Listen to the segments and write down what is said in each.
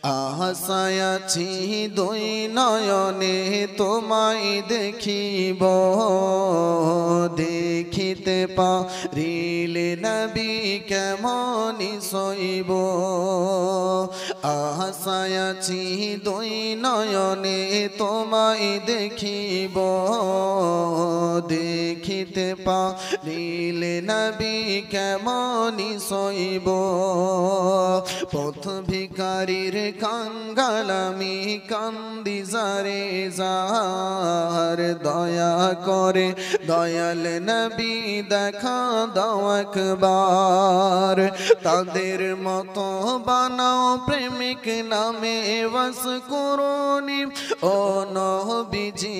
আশায় আছি দুই নয়নে তোমায় দেখিব, দেখিতে পারিলে নবী কেমনি সইব। আশায় আছি দুই নয়নে তোমায় দেখিব, দেখিতে পারিলে নবী কেমনি সইব। পথ ভিখারির কাঙ্গাল আমি কান্দি যারে যার, দয়া করে দয়াল নবী দেখা দাও একবার। তাদের মতো বানাও প্রেমিক নামে বাস করুনি, ও নবীজি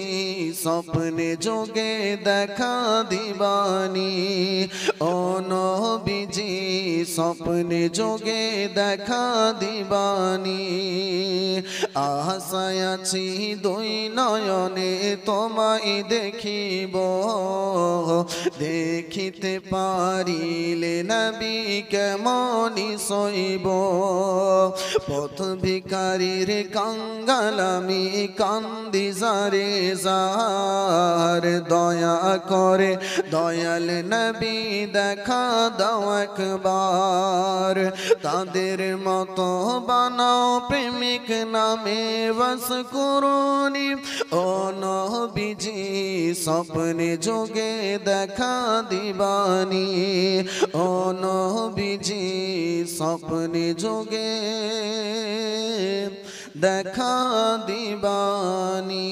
স্বপ্নে যোগে দেখা দিবানি, ও নবীজি স্বপ্নে যোগে দেখা দিবানি। আশায় আছি দুই নয়নে তোমায় দেখিব, দেখিতে পারিলে নবী কেমনি সইব। পথ ভিখারির কাঙ্গাল আমি কান্দি যারে যার, দয়া করে দয়াল নবী দেখা দাও একবার। তাদের মতো বানাও প্রেমিক নামে বাস করুনি, ও নবীজি স্বপ্নে যোগে দেখা দিবানি, ও নবীজি স্বপ্নে যোগে দেখা দিবানি।